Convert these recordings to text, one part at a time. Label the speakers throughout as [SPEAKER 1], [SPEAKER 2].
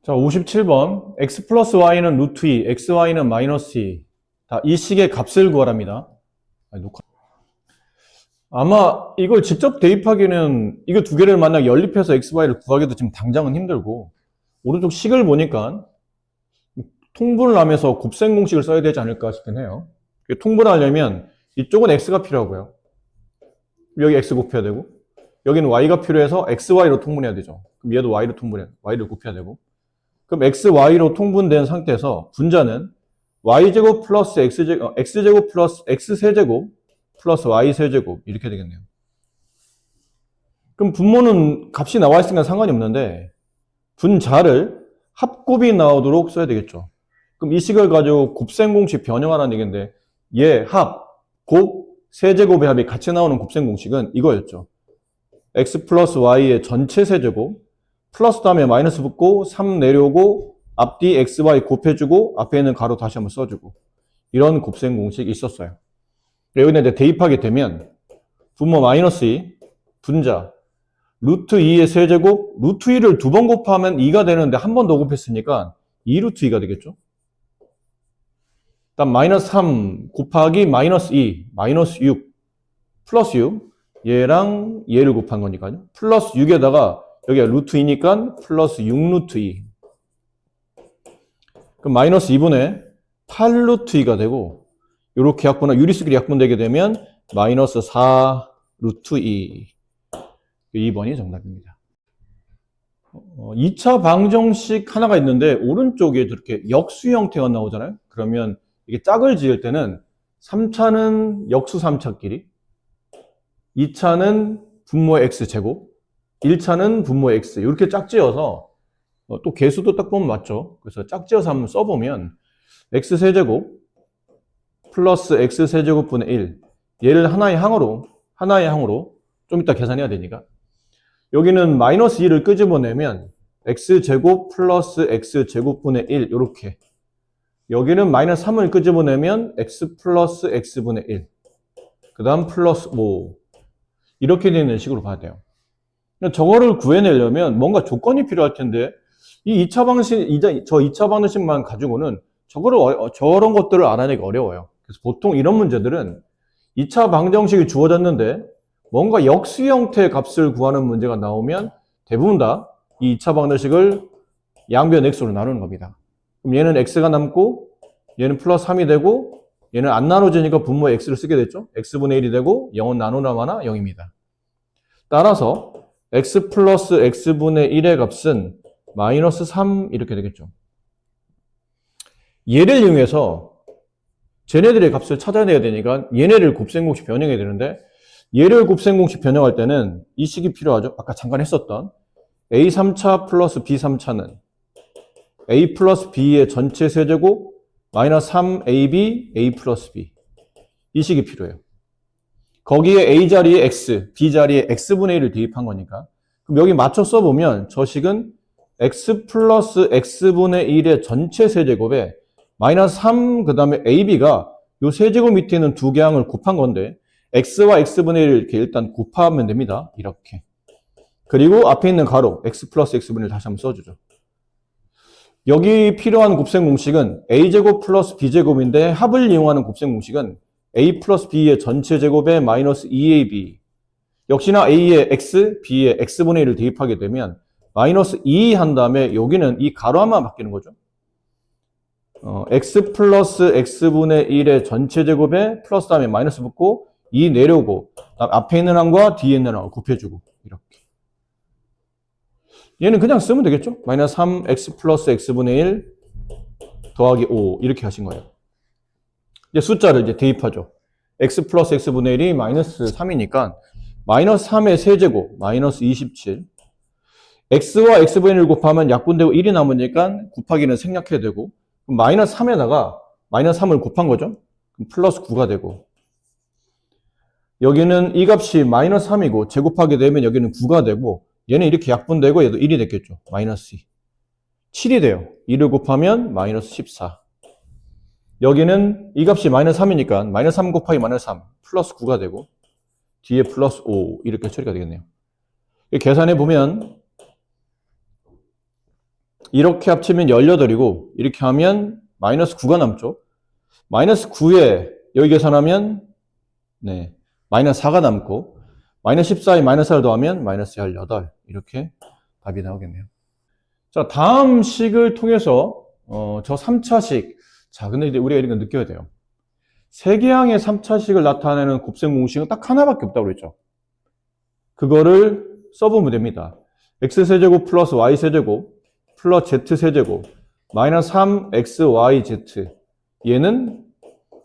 [SPEAKER 1] 자, 57번. x 플러스 y는 루트 2, xy는 마이너스 2. 이 식의 값을 구하랍니다. 아마 이걸 직접 대입하기는 이거 두 개를 만약 연립해서 xy를 구하기도 지금 당장은 힘들고, 오른쪽 식을 보니까 통분을 하면서 곱셈 공식을 써야 되지 않을까 싶긴 해요. 통분하려면 이쪽은 x가 필요하고요. 여기 x 곱해야 되고, 여기는 y가 필요해서 xy로 통분해야 되죠. 그럼 얘도 y로 y를 곱해야 되고. 그럼 xy로 통분된 상태에서 분자는 y제곱 플러스 x제곱 플러스 x세제곱 플러스 y세제곱 이렇게 되겠네요. 그럼 분모는 값이 나와 있으니까 상관이 없는데 분자를 합곱이 나오도록 써야 되겠죠. 그럼 이 식을 가지고 곱셈 공식 변형하라는 얘기인데 얘 합, 곱, 세제곱의 합이 같이 나오는 곱셈 공식은 이거였죠. x 플러스 y의 전체 세제곱 플러스 다음에 마이너스 붙고 3 내려오고 앞뒤 xy 곱해주고 앞에 있는 가로 다시 한번 써주고 이런 곱셈 공식이 있었어요. 여기다 이제 대입하게 되면 분모 마이너스 2 분자 루트 2의 세제곱 루트 2를 두 번 곱하면 2가 되는데 한 번 더 곱했으니까 2 루트 2가 되겠죠. 다음 마이너스 3 곱하기 마이너스 2 마이너스 6 플러스 6 얘랑 얘를 곱한 거니까요. 플러스 6에다가 여기가 루트 2니까 플러스 6 루트 2. 그럼 마이너스 2분의 8 루트 2가 되고, 이렇게 유리수끼리 약분되게 되면 마이너스 4 루트 2. 2번이 정답입니다. 2차 방정식 하나가 있는데, 오른쪽에 이렇게 역수 형태가 나오잖아요? 그러면 이게 짝을 지을 때는 3차는 역수 3차끼리, 2차는 분모의 x제곱, 1차는 분모의 x 이렇게 짝지어서 또 개수도 딱 보면 맞죠. 그래서 짝지어서 한번 써보면 x세제곱 플러스 x세제곱분의 1 얘를 하나의 항으로 좀 이따 계산해야 되니까 여기는 마이너스 2를 끄집어내면 x제곱 플러스 x제곱분의 1 이렇게 여기는 마이너스 3을 끄집어내면 x 플러스 x분의 1 그 다음 플러스 5 이렇게 되는 식으로 봐야 돼요. 저거를 구해내려면 뭔가 조건이 필요할 텐데 이 2차 방정식만 가지고는 저런 것들을 알아내기 어려워요. 그래서 보통 이런 문제들은 2차 방정식이 주어졌는데 뭔가 역수 형태의 값을 구하는 문제가 나오면 대부분 다 이 2차 방정식을 양변 x로 나누는 겁니다. 그럼 얘는 x가 남고 얘는 플러스 3이 되고 얘는 안 나눠지니까 분모의 x를 쓰게 됐죠. x분의 1이 되고 0은 나누나마나 0입니다. 따라서 x 플러스 x분의 1의 값은 마이너스 3 이렇게 되겠죠. 얘를 이용해서 쟤네들의 값을 찾아내야 되니까 얘네를 곱셈공식 변형해야 되는데 얘를 곱셈공식 변형할 때는 이 식이 필요하죠. 아까 잠깐 했었던 a 3차 플러스 b 3차는 a 플러스 b의 전체 세제곱 마이너스 3ab a 플러스 b 이 식이 필요해요. 거기에 a 자리에 x, b 자리에 x분의 1을 대입한 거니까 그럼 여기 맞춰 써보면 저 식은 x 플러스 x분의 1의 전체 세제곱에 마이너스 3 그 다음에 ab가 요 세제곱 밑에 있는 두 개 항을 곱한 건데 x와 x분의 1을 이렇게 일단 곱하면 됩니다. 이렇게. 그리고 앞에 있는 가로 x 플러스 x분의 1 다시 한번 써주죠. 여기 필요한 곱셈 공식은 a제곱 플러스 b제곱인데 합을 이용하는 곱셈 공식은 a 플러스 b의 전체 제곱에 마이너스 2ab 역시나 a의 x, b의 x분의 1을 대입하게 되면 마이너스 2 한 다음에 여기는 이 가로 하나만 바뀌는 거죠. x 플러스 x분의 1의 전체 제곱에 플러스 다음에 마이너스 붙고 2 내려오고 앞에 있는 항과 뒤에 있는 항을 곱해주고 이렇게. 얘는 그냥 쓰면 되겠죠. 마이너스 3x 플러스 x분의 1 더하기 5 이렇게 하신 거예요. 이제 숫자를 이제 대입하죠. x 플러스 x분의 1이 마이너스 3이니까 마이너스 3의 세제곱 마이너스 27 x와 x분의 1 곱하면 약분되고 1이 남으니까 곱하기는 생략해야 되고 그럼 마이너스 3에다가 마이너스 3을 곱한 거죠. 그럼 플러스 9가 되고 여기는 이 값이 마이너스 3이고 제곱하게 되면 여기는 9가 되고 얘는 이렇게 약분되고 얘도 1이 됐겠죠. 마이너스 2 7이 돼요. 2를 곱하면 마이너스 14 여기는 이 값이 마이너스 3이니까 마이너스 3 곱하기 마이너스 3 플러스 9가 되고 뒤에 플러스 5 이렇게 처리가 되겠네요. 계산해 보면 이렇게 합치면 18이고 이렇게 하면 마이너스 9가 남죠. 마이너스 9에 여기 계산하면 네, 마이너스 4가 남고 마이너스 14에 마이너스 4를 더하면 마이너스 18 이렇게 답이 나오겠네요. 자, 다음 식을 통해서 저 3차식 자, 근데 이제 우리가 이런 거 느껴야 돼요. 세계항의 3차식을 나타내는 곱셈 공식은 딱 하나밖에 없다고 그랬죠. 그거를 써보면 됩니다. x세제곱 플러스 y세제곱 플러스 z세제곱 마이너스 3xyz 얘는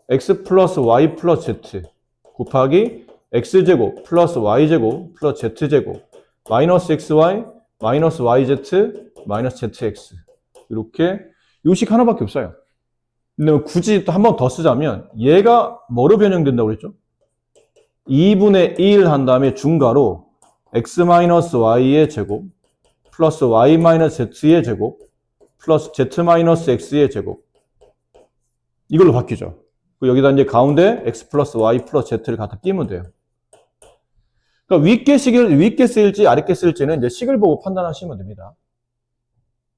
[SPEAKER 1] x 플러스 y 플러스 z 곱하기 x제곱 플러스 y제곱 플러스 z제곱 마이너스 xy 마이너스 yz 마이너스 zx 이렇게 요식 하나밖에 없어요. 근데 굳이 또 한 번 더 쓰자면 얘가 뭐로 변형된다고 그랬죠? 2분의 1 한 다음에 중괄호 x-y의 제곱 플러스 y-z의 제곱 플러스 z-x의 제곱 이걸로 바뀌죠. 여기다 이제 가운데 x 플러스 y 플러스 z를 갖다 끼면 돼요. 그러니까 윗게 쓰일지 아랫게 쓰일지는 이제 식을 보고 판단하시면 됩니다.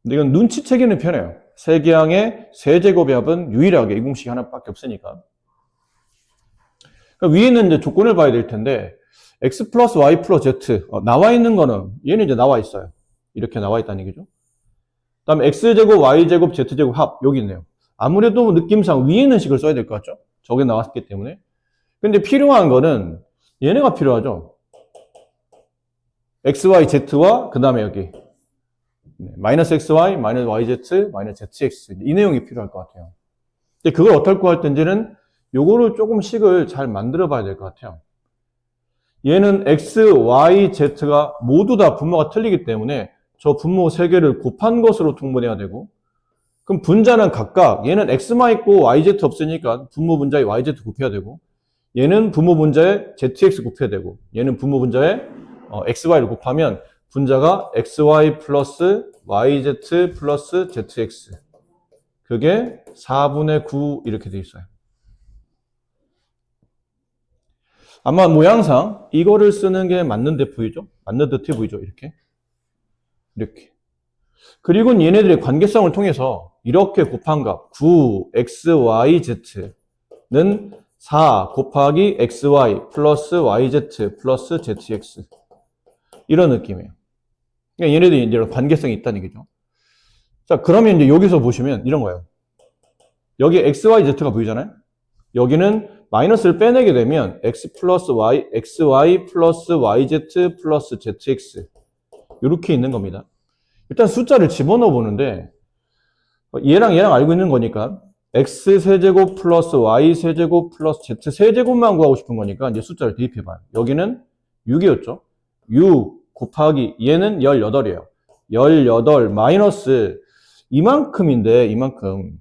[SPEAKER 1] 근데 이건 눈치채기는 편해요. 세계항의 세제곱의 합은 유일하게 이 공식이 하나밖에 없으니까. 그러니까 위에는 이제 조건을 봐야 될 텐데 x 플러스 y 플러스 z 나와 있는 거는 얘는 이제 나와 있어요. 이렇게 나와 있다는 얘기죠. 그 다음에 x제곱 y제곱 z제곱 합 여기 있네요. 아무래도 느낌상 위에 있는 식을 써야 될 것 같죠? 저게 나왔기 때문에. 근데 필요한 거는 얘네가 필요하죠. xy z와 그 다음에 여기 마이너스 xy, 마이너스 yz, 마이너스 zx 이 내용이 필요할 것 같아요. 근데 그걸 어떻게 할 텐지는 요거를 조금 식을 잘 만들어 봐야 될 것 같아요. 얘는 x, y, z가 모두 다 분모가 틀리기 때문에 저 분모 3개를 곱한 것으로 통분해야 되고 그럼 분자는 각각 얘는 x만 있고 yz 없으니까 분모 분자에 yz 곱해야 되고 얘는 분모 분자에 zx 곱해야 되고 얘는 분모 분자에 xy를 곱하면 분자가 xy 플러스 yz 플러스 zx 그게 4분의 9 이렇게 돼 있어요. 아마 모양상 이거를 쓰는 게 맞는 듯 보이죠? 맞는 듯해 보이죠? 이렇게. 그리고 얘네들의 관계성을 통해서 이렇게 곱한 값 9 x, y, z는 4 곱하기 xy 플러스 yz 플러스 zx 이런 느낌이에요. 그러니까 얘네들이 이제 관계성이 있다는 얘기죠. 자, 그러면 이제 여기서 보시면 이런 거예요. 여기 x, y, z가 보이잖아요? 여기는 마이너스를 빼내게 되면 x 플러스 y, xy 플러스 yz 플러스 zx 이렇게 있는 겁니다. 일단 숫자를 집어넣어 보는데 얘랑 알고 있는 거니까 x세제곱 플러스 y세제곱 플러스 z세제곱만 구하고 싶은 거니까 이제 숫자를 대입해 봐요. 여기는 6이었죠. 6 곱하기 얘는 18이에요. 18 마이너스 이만큼인데 이만큼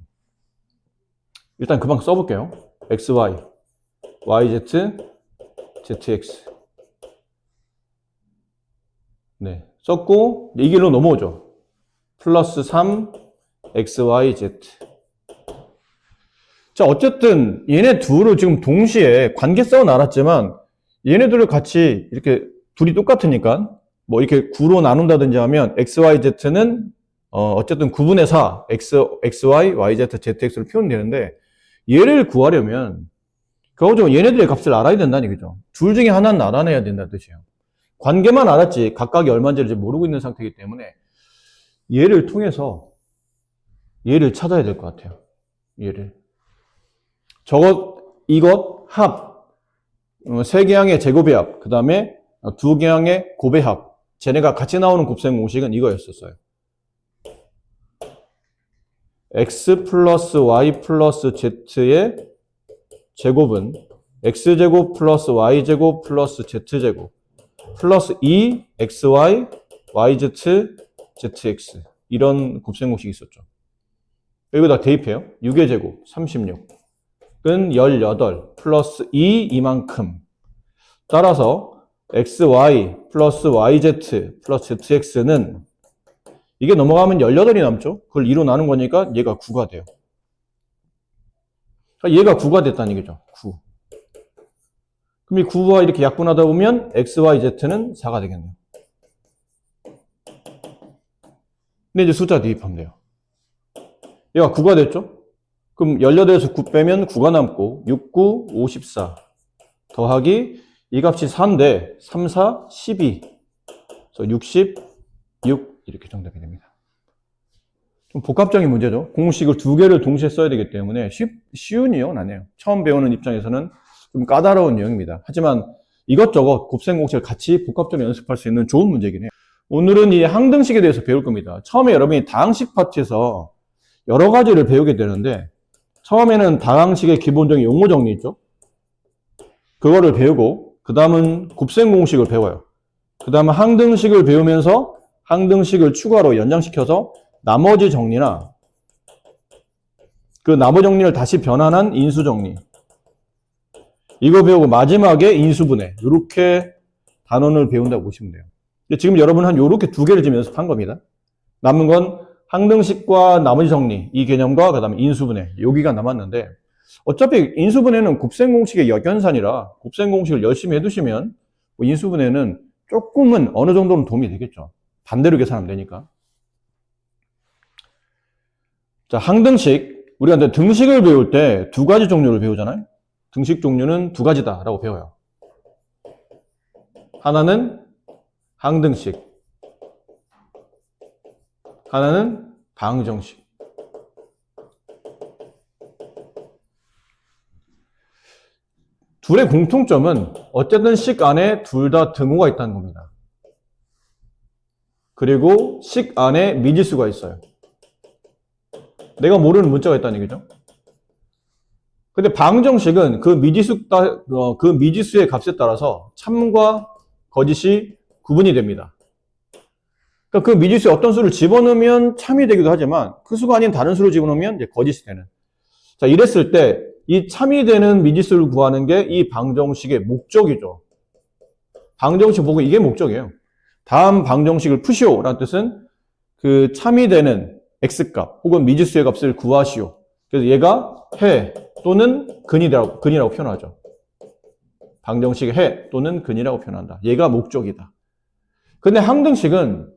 [SPEAKER 1] 일단 그만큼 써볼게요. xy, yz, zx 네 썼고 이 길로 넘어오죠. 플러스 3 xyz 자 어쨌든 얘네 둘을 지금 동시에 관계성은 알았지만 얘네들을 같이 이렇게 둘이 똑같으니까 뭐 이렇게 9로 나눈다든지 하면 xyz는 어쨌든 9분의 4 xy, yz, zx로 표현되는데 얘를 구하려면 그거죠. 얘네들의 값을 알아야 된다는 얘기죠. 둘 중에 하나는 알아내야 된다는 뜻이에요. 관계만 알았지 각각이 얼마인지를 모르고 있는 상태이기 때문에 얘를 통해서 얘를 찾아야 될 것 같아요. 얘를. 이것 합, 세 개항의 제곱의 합, 그 다음에 두 개항의 곱의 합. 쟤네가 같이 나오는 곱셈 공식은 이거였었어요. x 플러스 y 플러스 z의 제곱은 x제곱 플러스 y제곱 플러스 z제곱 플러스 2xy yz zx 이런 곱셈 공식이 있었죠. 여기다 대입해요. 6의 제곱 36은 18 플러스 2 이만큼 따라서 xy 플러스 yz 플러스 zx는 이게 넘어가면 18이 남죠. 그걸 2로 나눈 거니까 얘가 9가 돼요. 그러니까 얘가 9가 됐다는 얘기죠. 9. 그럼 이 9와 이렇게 약분하다 보면 x, y, z는 4가 되겠네요. 근데 이제 숫자 대입하면 돼요. 얘가 9가 됐죠? 그럼 18에서 9 빼면 9가 남고 6, 9, 54 더하기 이 값이 4인데 3, 4, 12 그래서 66 이렇게 정답이 됩니다. 좀 복합적인 문제죠. 공식을 두 개를 동시에 써야 되기 때문에 쉬운 유형은 아니에요. 처음 배우는 입장에서는 좀 까다로운 유형입니다. 하지만 이것저것 곱셈 공식을 같이 복합적으로 연습할 수 있는 좋은 문제긴 해요. 오늘은 이 항등식에 대해서 배울 겁니다. 처음에 여러분이 다항식 파트에서 여러 가지를 배우게 되는데 처음에는 다항식의 기본적인 용어 정리 있죠. 그거를 배우고 그 다음은 곱셈 공식을 배워요. 그 다음은 항등식을 배우면서 항등식을 추가로 연장시켜서 나머지 정리나 그 나머지 정리를 다시 변환한 인수 정리 이거 배우고 마지막에 인수분해 이렇게 단원을 배운다고 보시면 돼요. 지금 여러분 한 요렇게 두 개를 지금 연습한 겁니다. 남은 건 항등식과 나머지 정리 이 개념과 그 다음에 인수분해 여기가 남았는데 어차피 인수분해는 곱셈 공식의 역연산이라 곱셈 공식을 열심히 해두시면 인수분해는 조금은 어느 정도는 도움이 되겠죠. 반대로 계산하면 되니까. 자, 항등식 우리가 이제 등식을 배울 때 두 가지 종류를 배우잖아요. 등식 종류는 두 가지다라고 배워요. 하나는 항등식, 하나는 방정식. 둘의 공통점은 어쨌든 식 안에 둘 다 등호가 있다는 겁니다. 그리고 식 안에 미지수가 있어요. 내가 모르는 문자가 있다는 얘기죠. 근데 방정식은 그 미지수의 값에 따라서 참과 거짓이 구분이 됩니다. 그러니까 그 미지수에 어떤 수를 집어넣으면 참이 되기도 하지만 그 수가 아닌 다른 수를 집어넣으면 이제 거짓이 되는. 자, 이랬을 때 이 참이 되는 미지수를 구하는 게 이 방정식의 목적이죠. 방정식 보고 이게 목적이에요. 다음 방정식을 푸시오라는 뜻은 그 참이 되는 x값 혹은 미지수의 값을 구하시오. 그래서 얘가 해 또는 근이라고 표현하죠. 방정식의 해 또는 근이라고 표현한다. 얘가 목적이다. 근데 항등식은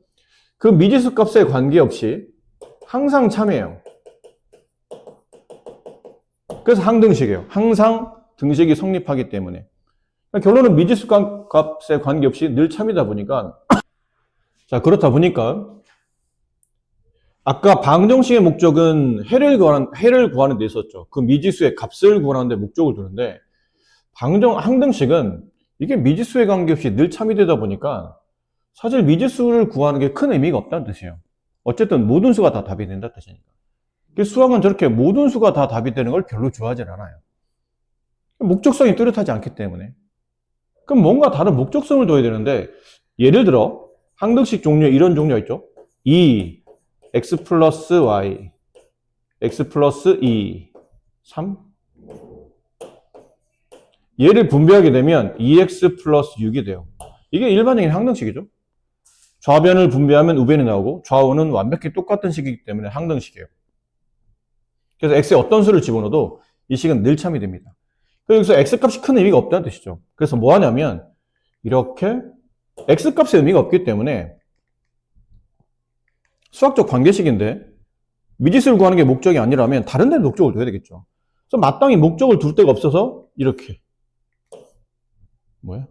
[SPEAKER 1] 그 미지수 값에 관계없이 항상 참이에요. 그래서 항등식이에요. 항상 등식이 성립하기 때문에. 결론은 미지수 값에 관계없이 늘 참이다 보니까 자, 그렇다 보니까 아까 방정식의 목적은 해를 구하는 데 있었죠. 그 미지수의 값을 구하는 데 목적을 두는데 항등식은 이게 미지수에 관계없이 늘 참이되다 보니까 사실 미지수를 구하는 게 큰 의미가 없다는 뜻이에요. 어쨌든 모든 수가 다 답이 된다는 뜻이니까. 수학은 저렇게 모든 수가 다 답이 되는 걸 별로 좋아하지 않아요. 목적성이 뚜렷하지 않기 때문에. 그럼 뭔가 다른 목적성을 둬야 되는데 예를 들어 항등식 종류에 이런 종류가 있죠. 2, x 플러스 y, x 플러스 2, 3 얘를 분배하게 되면 2x 플러스 6이 돼요. 이게 일반적인 항등식이죠. 좌변을 분배하면 우변이 나오고 좌우는 완벽히 똑같은 식이기 때문에 항등식이에요. 그래서 x에 어떤 수를 집어넣어도 이 식은 늘 참이 됩니다. 그래서 x값이 큰 의미가 없다는 뜻이죠. 그래서 뭐 하냐면 이렇게 x값의 의미가 없기 때문에 수학적 관계식인데 미지수를 구하는 게 목적이 아니라면 다른 데 목적을 둬야 되겠죠. 그래서 마땅히 목적을 둘 데가 없어서 이렇게 뭐야?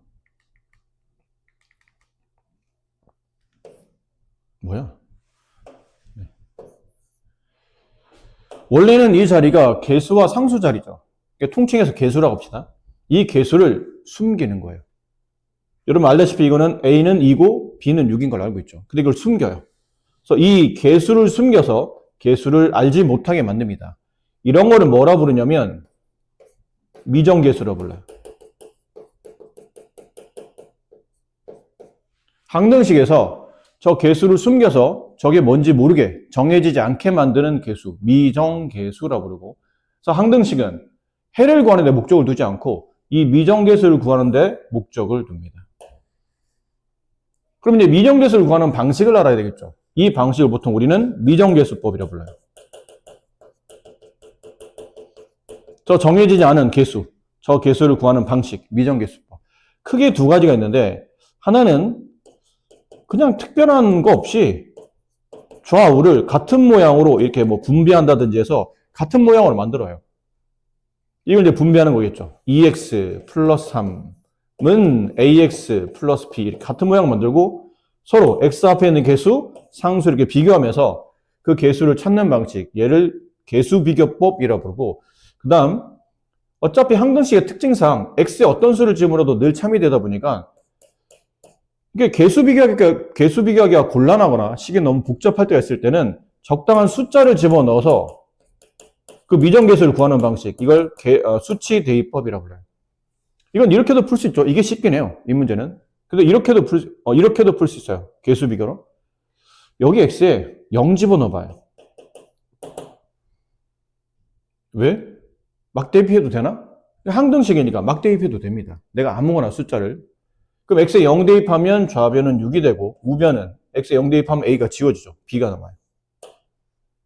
[SPEAKER 1] 네. 원래는 이 자리가 개수와 상수 자리죠. 그러니까 통칭해서 개수라고 합시다. 이 개수를 숨기는 거예요. 여러분 알다시피 이거는 A는 2고 B는 6인 걸 알고 있죠. 근데 이걸 숨겨요. 그래서 이 개수를 숨겨서 개수를 알지 못하게 만듭니다. 이런 거를 뭐라 부르냐면 미정개수라고 불러요. 항등식에서 저 개수를 숨겨서 저게 뭔지 모르게 정해지지 않게 만드는 개수, 미정개수라고 부르고, 그래서 항등식은 해를 구하는 데 목적을 두지 않고 이 미정개수를 구하는 데 목적을 둡니다. 그럼 이제 미정개수를 구하는 방식을 알아야 되겠죠. 이 방식을 보통 우리는 미정개수법이라고 불러요. 저 정해지지 않은 개수, 저 개수를 구하는 방식, 미정개수법. 크게 두 가지가 있는데 하나는 그냥 특별한 거 없이 좌우를 같은 모양으로 이렇게 뭐 분배한다든지 해서 같은 모양으로 만들어요. 이걸 이제 분배하는 거겠죠. 2x 플러스 3은 ax 플러스 b 이렇게 같은 모양 만들고 서로 x 앞에 있는 개수, 상수 이렇게 비교하면서 그 개수를 찾는 방식, 얘를 개수비교법이라고 부르고, 그 다음 어차피 항등식의 특징상 x에 어떤 수를 집어넣어도 늘 참이 되다 보니까 이게 개수비교하기가 곤란하거나 식이 너무 복잡할 때가 있을 때는 적당한 숫자를 집어넣어서 그 미정계수를 구하는 방식, 이걸 수치 대입법이라고 불러요. 이건 이렇게도 풀 수 있죠. 이게 쉽긴 해요, 이 문제는. 근데 이렇게도 풀 수 있어요, 개수비교로. 여기 x에 0 집어넣어봐요. 왜? 막 대입해도 되나? 항등식이니까 막 대입해도 됩니다. 내가 아무거나 숫자를. 그럼 x에 0 대입하면 좌변은 6이 되고 우변은 x에 0 대입하면 a가 지워지죠. b가 남아요.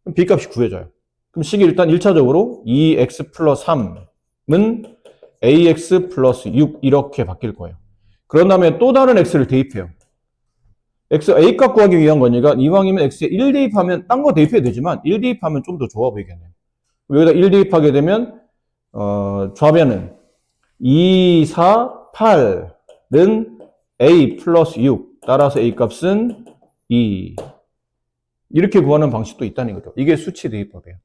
[SPEAKER 1] 그럼 b 값이 구해져요. 그럼 식이 일단 1차적으로 2x 플러스 3은 ax 플러스 6 이렇게 바뀔 거예요. 그런 다음에 또 다른 x를 대입해요. a 값 구하기 위한 거니까 이왕이면 x에 1 대입하면 딴 거 대입해도 되지만 1 대입하면 좀 더 좋아 보이겠네요. 여기다 1 대입하게 되면 좌변은 2, 4, 8은 a 플러스 6 따라서 a 값은 2 이렇게 구하는 방식도 있다는 거죠. 이게 수치 대입법이에요.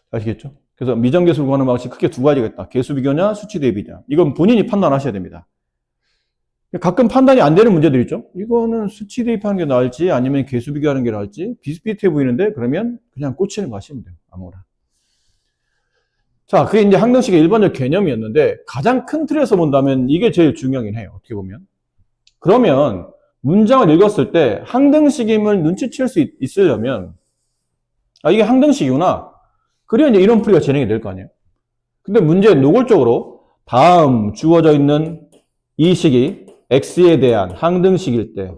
[SPEAKER 1] 아시겠죠? 그래서 미정계수를 구하는 방식 크게 두 가지가 있다. 개수비교냐 수치 대입이냐. 이건 본인이 판단하셔야 됩니다. 가끔 판단이 안 되는 문제들 있죠. 이거는 수치 대입하는 게 나을지 아니면 개수비교하는 게 나을지 비슷비슷해 보이는데 그러면 그냥 꽂히는 거 하시면 돼요. 아무거나. 자, 그게 이제 항등식의 일반적 개념이었는데 가장 큰 틀에서 본다면 이게 제일 중요하긴 해요. 어떻게 보면. 그러면 문장을 읽었을 때 항등식임을 눈치챌 수 있으려면 이게 항등식이구나. 그래야 이제 이런 풀이가 진행이 될 거 아니에요. 근데 문제는 노골적으로 다음 주어져 있는 이 식이 x에 대한 항등식일 때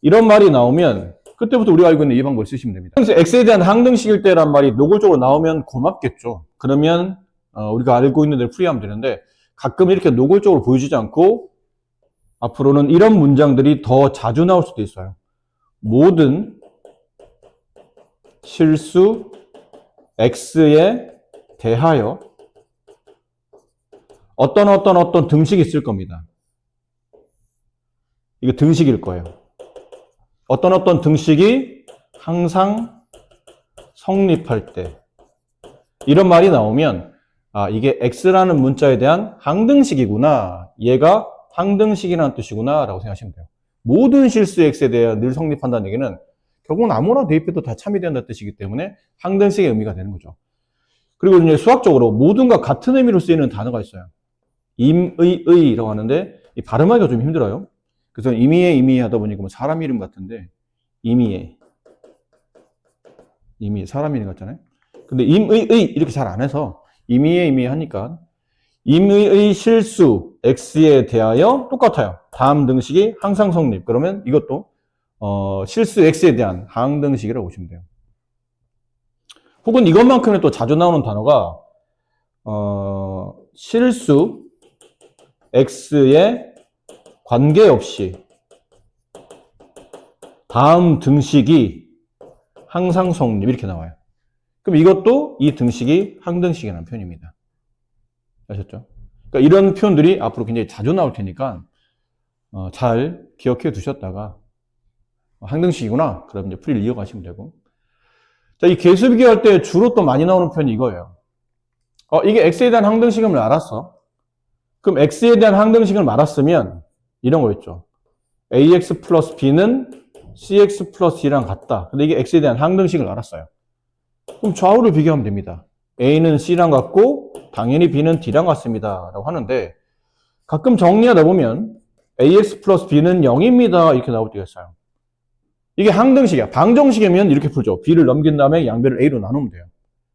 [SPEAKER 1] 이런 말이 나오면 그때부터 우리가 알고 있는 이 방법을 쓰시면 됩니다. 그래서 x에 대한 항등식일 때란 말이 노골적으로 나오면 고맙겠죠. 그러면 우리가 알고 있는 대로 풀이하면 되는데 가끔 이렇게 노골적으로 보여주지 않고 앞으로는 이런 문장들이 더 자주 나올 수도 있어요. 모든 실수 x에 대하여 어떤 등식이 있을 겁니다. 이게 등식일 거예요. 어떤 등식이 항상 성립할 때 이런 말이 나오면 이게 x라는 문자에 대한 항등식이구나. 얘가 항등식이라는 뜻이구나 라고 생각하시면 돼요. 모든 실수 x에 대해 늘 성립한다는 얘기는 결국은 아무나 대입해도 다 참이 된다는 뜻이기 때문에 항등식의 의미가 되는 거죠. 그리고 이제 수학적으로 모든과 같은 의미로 쓰이는 단어가 있어요. 임의의라고 하는데 이 발음하기가 좀 힘들어요. 그래서 임의의 하다 보니까 뭐 사람 이름 같은데 임의의 사람 이름 같잖아요. 근데 임의의 이렇게 잘 안 해서 임의의 하니까 임의의 실수 x에 대하여 똑같아요. 다음 등식이 항상 성립. 그러면 이것도 실수 x에 대한 항등식이라고 보시면 돼요. 혹은 이것만큼은 또 자주 나오는 단어가 실수 x에 관계없이 다음 등식이 항상 성립 이렇게 나와요. 그럼 이것도 이 등식이 항등식이라는 표현입니다. 아셨죠? 그러니까 이런 표현들이 앞으로 굉장히 자주 나올 테니까 잘 기억해 두셨다가 항등식이구나. 그럼 이제 풀이를 이어가시면 되고. 자, 이 개수 비교할 때 주로 또 많이 나오는 표현이 이거예요. 이게 x에 대한 항등식임을 알았어. 그럼 x에 대한 항등식을 알았으면 이런 거였죠. ax 플러스 b는 cx 플러스 d랑 같다. 근데 이게 x에 대한 항등식을 알았어요. 그럼 좌우를 비교하면 됩니다. a는 c랑 같고 당연히 b는 d랑 같습니다. 라고 하는데 가끔 정리하다 보면 ax 플러스 b는 0입니다. 이렇게 나올 때가 있어요. 이게 항등식이야. 방정식이면 이렇게 풀죠. b를 넘긴 다음에 양변을 a로 나누면 돼요.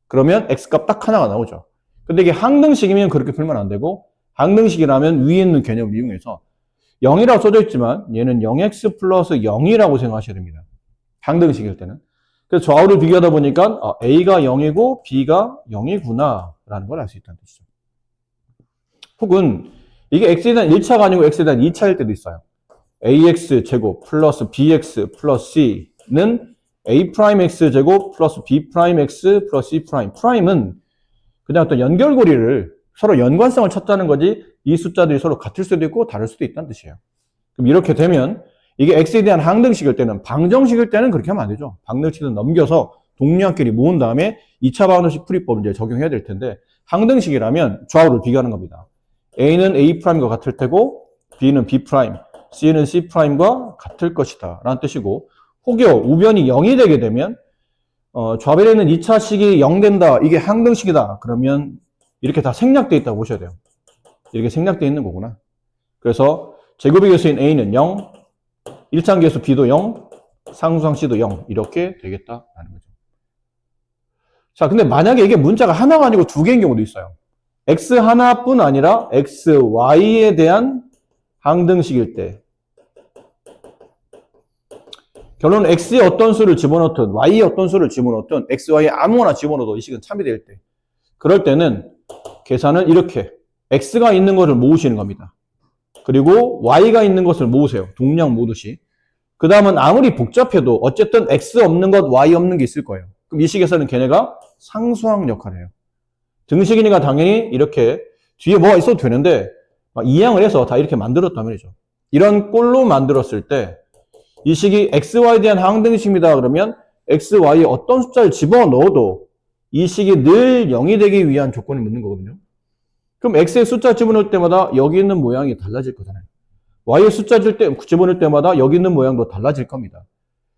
[SPEAKER 1] 그러면 x값 딱 하나가 나오죠. 근데 이게 항등식이면 그렇게 풀면 안 되고 항등식이라면 위에 있는 개념을 이용해서 0이라고 써져 있지만 얘는 0x 플러스 0이라고 생각하셔야 됩니다. 항등식일 때는. 그래서 좌우를 비교하다 보니까 a가 0이고 b가 0이구나 라는 걸 알 수 있다는 뜻이죠. 혹은 이게 x에 대한 1차가 아니고 x에 대한 2차일 때도 있어요. ax 제곱 플러스 bx 플러스 c는 a 프라임 x 제곱 플러스 b 프라임 x 플러스 c 프라임. 프라임은 그냥 어떤 연결고리를 서로 연관성을 찾자는 거지 이 숫자들이 서로 같을 수도 있고 다를 수도 있다는 뜻이에요. 그럼 이렇게 되면 이게 x에 대한 항등식일 때는 방정식일 때는 그렇게 하면 안 되죠. 방정식은 넘겨서 동량끼리 모은 다음에 2차 방정식 풀이법을 이제 적용해야 될 텐데 항등식이라면 좌우를 비교하는 겁니다. a는 a''과 같을 테고 b는 b', c는 c''과 같을 것이다 라는 뜻이고 혹여 우변이 0이 되게 되면 좌변에는 2차식이 0 된다. 이게 항등식이다. 그러면 이렇게 다 생략되어 있다고 보셔야 돼요. 이렇게 생략되어 있는 거구나. 그래서 제곱의 개수인 a는 0, 1차항 개수 b도 0, 상수항 c도 0 이렇게 되겠다라는 거죠. 자, 근데 만약에 이게 문자가 하나가 아니고 두 개인 경우도 있어요. x 하나뿐 아니라 x, y에 대한 항등식일 때 결론은 x에 어떤 수를 집어넣든 y에 어떤 수를 집어넣든 x, y에 아무거나 집어넣어도 이 식은 참이 될 때 그럴 때는 계산을 이렇게 x가 있는 것을 모으시는 겁니다. 그리고 y가 있는 것을 모으세요. 동량 모듯이. 그 다음은 아무리 복잡해도 어쨌든 x 없는 것, y 없는 게 있을 거예요. 그럼 이 식에서는 걔네가 상수항 역할을 해요. 등식이니까 당연히 이렇게 뒤에 뭐가 있어도 되는데 이항을 해서 다 이렇게 만들었단 말이죠. 이런 꼴로 만들었을 때 이 식이 xy에 대한 항등식입니다. 그러면 x, y에 어떤 숫자를 집어넣어도 이 식이 늘 0이 되기 위한 조건이 묻는 거거든요. 그럼 x의 숫자 집어넣을 때마다 여기 있는 모양이 달라질 거잖아요. y의 숫자 집어넣을 때마다 여기 있는 모양도 달라질 겁니다.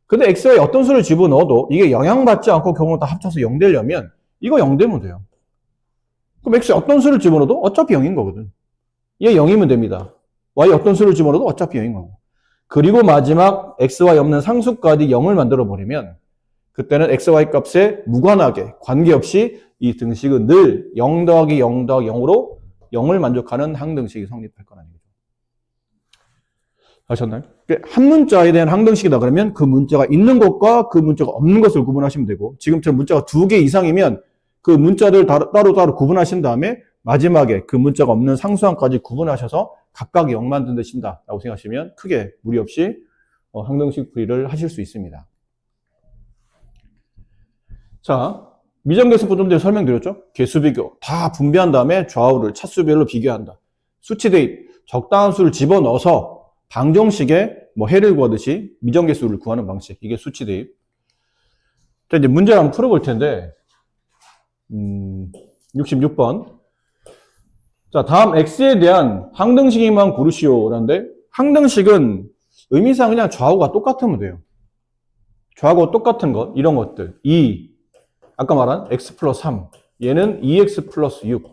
[SPEAKER 1] 근데 x에 어떤 수를 집어넣어도 이게 영향받지 않고 경우 다 합쳐서 0 되려면 이거 0 되면 돼요. 그럼 x에 어떤 수를 집어넣어도 어차피 0인 거거든. 얘 0이면 됩니다. y 어떤 수를 집어넣어도 어차피 0인 거고. 그리고 마지막 x, y 없는 상수까지 0을 만들어 버리면 그때는 x, y 값에 무관하게 관계없이 이 등식은 늘 0 더하기 0 더하기 0으로 0을 만족하는 항등식이 성립할 거라는 거죠. 아셨나요? 한 문자에 대한 항등식이다 그러면 그 문자가 있는 것과 그 문자가 없는 것을 구분하시면 되고 지금처럼 문자가 2개 이상이면 그 문자들 따로따로 구분하신 다음에 마지막에 그 문자가 없는 상수항까지 구분하셔서 각각 0 만드신다 라고 생각하시면 크게 무리 없이 항등식 풀이를 하실 수 있습니다. 자, 미정계수법 좀 전에 설명드렸죠? 개수 비교 다 분배한 다음에 좌우를 차수별로 비교한다. 수치 대입 적당한 수를 집어넣어서 방정식에 해를 구하듯이 미정계수를 구하는 방식 이게 수치 대입. 자, 이제 문제를 한번 풀어볼 텐데 66번 자, 다음 x에 대한 항등식만 고르시오라는데 항등식은 의미상 그냥 좌우가 똑같으면 돼요. 좌우가 똑같은 것, 이런 것들 2, 아까 말한 x 플러스 3 얘는 2x 플러스 6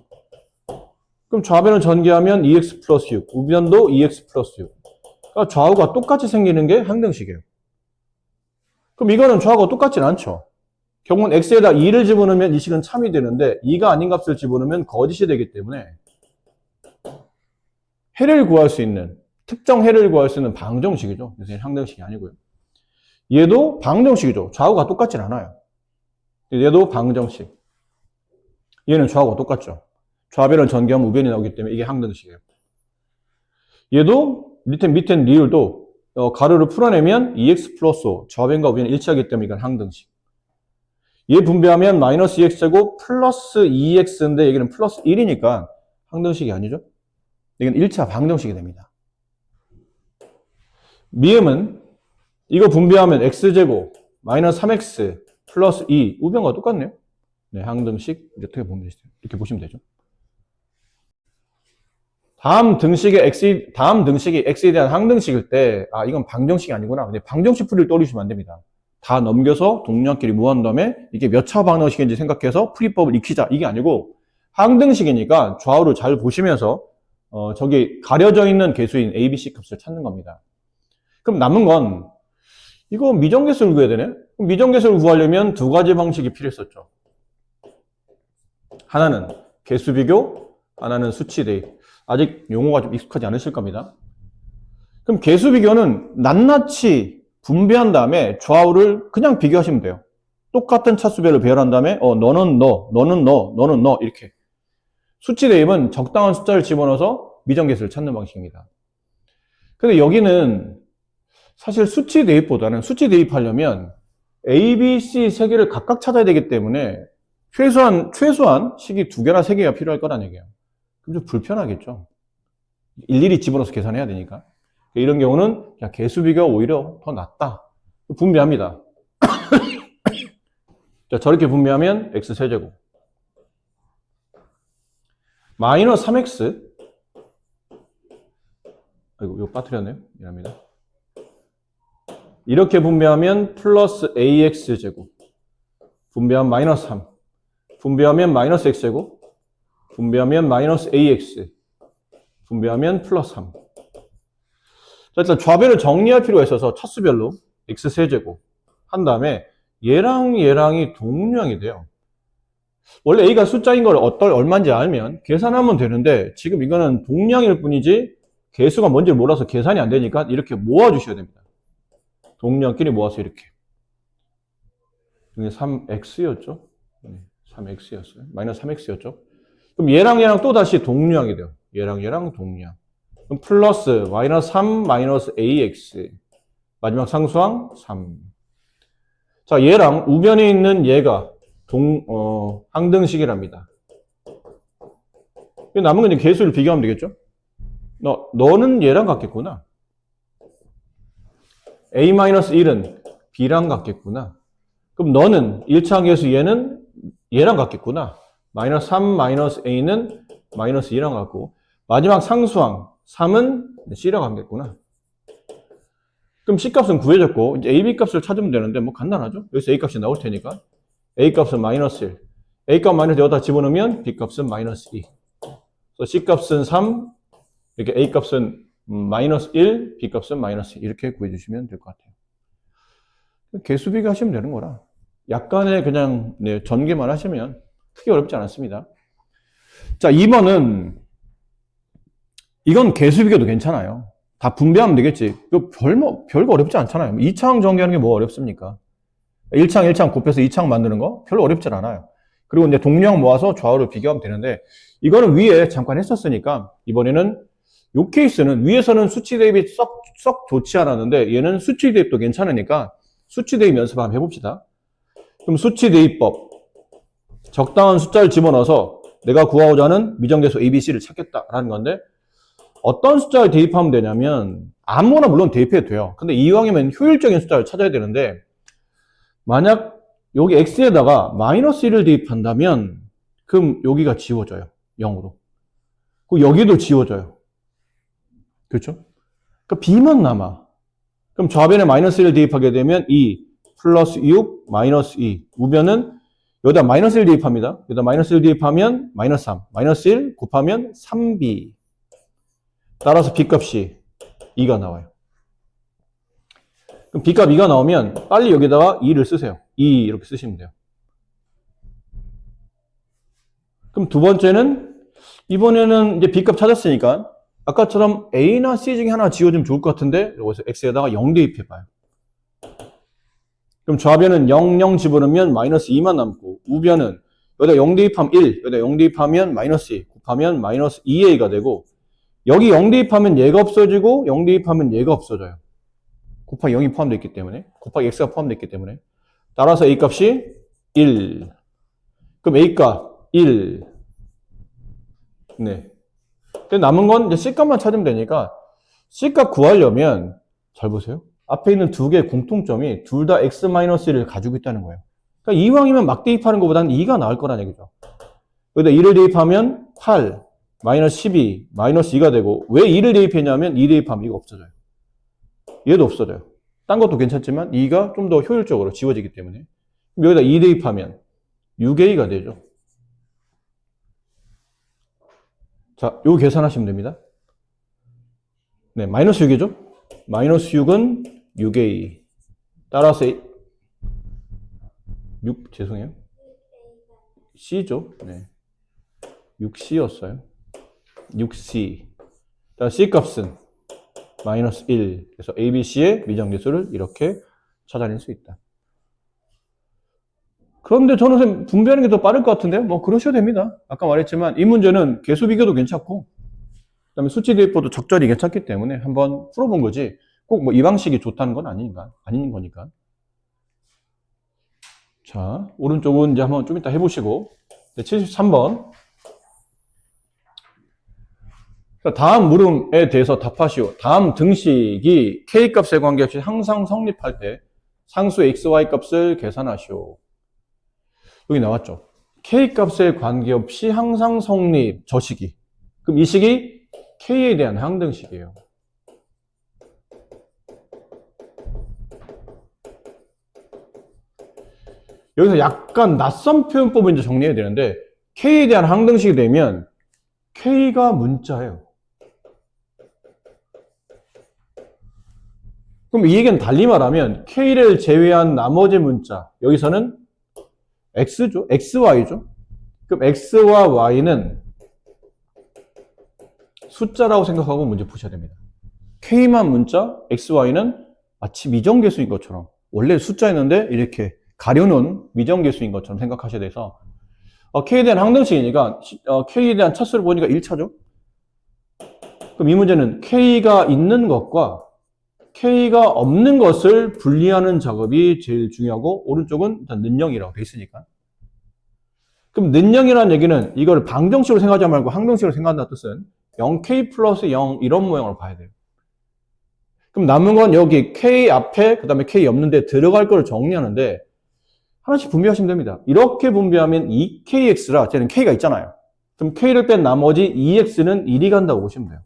[SPEAKER 1] 그럼 좌변을 전개하면 2x 플러스 6 우변도 2x 플러스 6 그러니까 좌우가 똑같이 생기는 게 항등식이에요. 그럼 이거는 좌우가 똑같진 않죠. 결국은 x에다 2를 집어넣으면 이 식은 참이 되는데 2가 아닌 값을 집어넣으면 거짓이 되기 때문에 해를 구할 수 있는 특정 해를 구할 수 있는 방정식이죠. 그래서 항등식이 아니고요. 얘도 방정식이죠. 좌우가 똑같진 않아요. 얘도 방정식. 얘는 좌우가 똑같죠. 좌변을 전개하면 우변이 나오기 때문에 이게 항등식이에요. 얘도 밑에 리을도 가로를 풀어내면 2x 플러스 5 좌변과 우변이 일치하기 때문에 이건 항등식. 얘 분배하면 마이너스 2x제곱 플러스 2x인데 여기는 플러스 1이니까 항등식이 아니죠. 이건 1차 방정식이 됩니다. 미음은 이거 분배하면 x제곱 마이너스 3x 플러스 2 우변과 똑같네요. 네, 항등식 이렇게 보시면 되죠. 다음 등식이 x에 대한 항등식일 때 이건 방정식이 아니구나. 근데 방정식 풀이를 떠올리시면 안 됩니다. 다 넘겨서 동량끼리 모은 다음에 이게 몇 차 방정식인지 생각해서 풀이법을 익히자 이게 아니고 항등식이니까 좌우를 잘 보시면서 저기 가려져 있는 개수인 a, b, c 값을 찾는 겁니다. 그럼 남은 건 이거 미정계수를 구해야 되네? 그럼 미정계수를 구하려면 두 가지 방식이 필요했었죠. 하나는 개수 비교, 하나는 수치 대입. 아직 용어가 좀 익숙하지 않으실 겁니다. 그럼 개수 비교는 낱낱이 분배한 다음에 좌우를 그냥 비교하시면 돼요. 똑같은 차수별로 배열한 다음에 너는 너, 너는 너, 너는 너 이렇게. 수치 대입은 적당한 숫자를 집어넣어서 미정계수를 찾는 방식입니다. 근데 여기는 사실 수치 대입보다는 수치 대입하려면 A, B, C 세 개를 각각 찾아야 되기 때문에 최소한 식이 2개나 3개가 필요할 거란 얘기예요. 그럼 좀 불편하겠죠. 일일이 집어넣어서 계산해야 되니까. 이런 경우는 그냥 개수비가 오히려 더 낫다. 분배합니다. 자, 저렇게 분배하면 x세제곱 마이너스 3x 아이고 이거 빠뜨렸네요. 미안합니다. 이렇게 분배하면 플러스 ax제곱 분배하면 마이너스 3 분배하면 마이너스 x제곱 분배하면 마이너스 ax 분배하면 플러스 3. 자, 일단 좌변을 정리할 필요가 있어서 차수별로 x세제곱 한 다음에 얘랑 얘랑이 동량이 돼요. 원래 a가 숫자인 걸 얼마인지 알면 계산하면 되는데 지금 이거는 동량일 뿐이지 개수가 뭔지 몰라서 계산이 안 되니까 이렇게 모아주셔야 됩니다. 동량끼리 모아서 이렇게. 이게 3x였죠? 3x였어요. 마이너스 3x였죠? 그럼 얘랑 얘랑 또 다시 동량이 돼요. 얘랑 얘랑 동량. 그럼 플러스 마이너스 3 마이너스 ax 마지막 상수항 3. 자, 얘랑 우변에 있는 얘가 항등식이랍니다. 남은 건 이제 개수를 비교하면 되겠죠? 너는 얘랑 같겠구나. a-1은 b랑 같겠구나. 그럼 너는 1차 계수 얘는 얘랑 같겠구나. 마이너스 3 마이너스 a는 마이너스 2랑 같고 마지막 상수항 3은 c랑 같겠구나. 그럼 C값은 구해졌고 이제 AB 값을 찾으면 되는데 뭐 간단하죠? 여기서 A 값이 나올 테니까 A 값은 마이너스 1 A 값 마이너스 여기다 집어넣으면 B 값은 마이너스 2 그래서 C 값은 3 이렇게 A 값은 마이너스 1 B 값은 마이너스 2 이렇게 구해주시면 될 것 같아요. 개수비교 하시면 되는 거라 약간의 그냥 전개만 하시면 크게 어렵지 않았습니다. 자, 2번은 이건 개수비교도 괜찮아요. 다 분배하면 되겠지. 별거 어렵지 않잖아요. 2창 전개하는 게 뭐 어렵습니까? 1창 곱해서 2창 만드는 거 별로 어렵진 않아요. 그리고 이제 동량 모아서 좌우를 비교하면 되는데 이거는 위에 잠깐 했었으니까 이번에는 이 케이스는 위에서는 수치 대입이 썩 좋지 않았는데 얘는 수치 대입도 괜찮으니까 수치 대입 연습 한번 해봅시다. 그럼 수치 대입법 적당한 숫자를 집어넣어서 내가 구하고자 하는 미정계수 ABC를 찾겠다라는 건데 어떤 숫자를 대입하면 되냐면 아무거나 물론 대입해도 돼요. 근데 이왕이면 효율적인 숫자를 찾아야 되는데 만약 여기 x에다가 마이너스 1을 대입한다면 그럼 여기가 지워져요. 0으로. 그리고 여기도 지워져요. 그렇죠? 그러니까 b만 남아. 그럼 좌변에 마이너스 1을 대입하게 되면 2 플러스 6 마이너스 2 우변은 여기다 마이너스 1 대입합니다. 여기다 마이너스 1 대입하면 마이너스 3 마이너스 1 곱하면 3b 따라서 b값이 2가 나와요. 그럼 b값 2가 나오면 빨리 여기다가 2를 쓰세요. 2 이렇게 쓰시면 돼요. 그럼 두 번째는 이번에는 이제 b값 찾았으니까 아까처럼 a나 c 중에 하나 지워주면 좋을 것 같은데 여기서 x에다가 0 대입해봐요. 그럼 좌변은 0, 0 집어넣으면 마이너스 2만 남고 우변은 여기다 0 대입하면 1, 여기다 0 대입하면 마이너스 2 곱하면 마이너스 2a가 되고 여기 0 대입하면 얘가 없어지고 0 대입하면 얘가 없어져요. 곱하기 0이 포함되어 있기 때문에 곱하기 x가 포함되어 있기 때문에 따라서 a 값이 1 그럼 a 값 1 네. 근데 남은 건 이제 c 값만 찾으면 되니까 c 값 구하려면 잘 보세요. 앞에 있는 두 개의 공통점이 둘 다 x-1을 가지고 있다는 거예요. 그러니까 이왕이면 막 대입하는 것보다는 2가 나을 거라는 얘기죠. 여기다 2를 대입하면 8 마이너스 12 마이너스 2가 되고 왜 2를 대입했냐면 2 대입하면 이거 없어져요. 얘도 없어져요. 딴 것도 괜찮지만 2가 좀 더 효율적으로 지워지기 때문에 여기다 2 대입하면 6a가 되죠. 자, 요거 계산하시면 됩니다. 네, 마이너스 6이죠? 마이너스 6은 6a 따라서 6 죄송해요. c죠? 네. 6c였어요. 6c. c 값은 마이너스 1. 그래서 ABC의 미정계수를 이렇게 찾아낼 수 있다. 그런데 저는 선생님 분배하는 게 더 빠를 것 같은데요? 뭐 그러셔도 됩니다. 아까 말했지만 이 문제는 개수 비교도 괜찮고 그다음에 수치 대입법도 적절히 괜찮기 때문에 한번 풀어본 거지 꼭 뭐 이 방식이 좋다는 건 아닌 거니까. 자, 오른쪽은 이제 한번 좀 이따 해보시고. 73번. 다음 물음에 대해서 답하시오. 다음 등식이 K값에 관계없이 항상 성립할 때 상수 XY 값을 계산하시오. 여기 나왔죠. K값에 관계없이 항상 성립, 저 식이. 그럼 이 식이 K에 대한 항등식이에요. 여기서 약간 낯선 표현법을 이제 정리해야 되는데, K에 대한 항등식이 되면 K가 문자예요. 그럼 이 얘기는 달리 말하면 K를 제외한 나머지 문자, 여기서는 X죠? XY죠? 그럼 X와 Y는 숫자라고 생각하고 문제 푸셔야 됩니다. K만 문자, XY는 마치 미정계수인 것처럼 원래 숫자였는데 이렇게 가려놓은 미정계수인 것처럼 생각하셔야 돼서 K에 대한 항등식이니까 K에 대한 차수를 보니까 1차죠? 그럼 이 문제는 K가 있는 것과 K가 없는 것을 분리하는 작업이 제일 중요하고 오른쪽은 일단 는영이라고 돼 있으니까. 그럼 는영이라는 얘기는 이걸 방정식으로 생각하지 말고 항등식으로 생각한다는 뜻은 0K 플러스 0 이런 모양으로 봐야 돼요. 그럼 남은 건 여기 K 앞에 그 다음에 K 없는데 들어갈 걸 정리하는데 하나씩 분배하시면 됩니다. 이렇게 분배하면 2KX라 쟤는 K가 있잖아요. 그럼 K를 뺀 나머지 2X는 1이 간다고 보시면 돼요.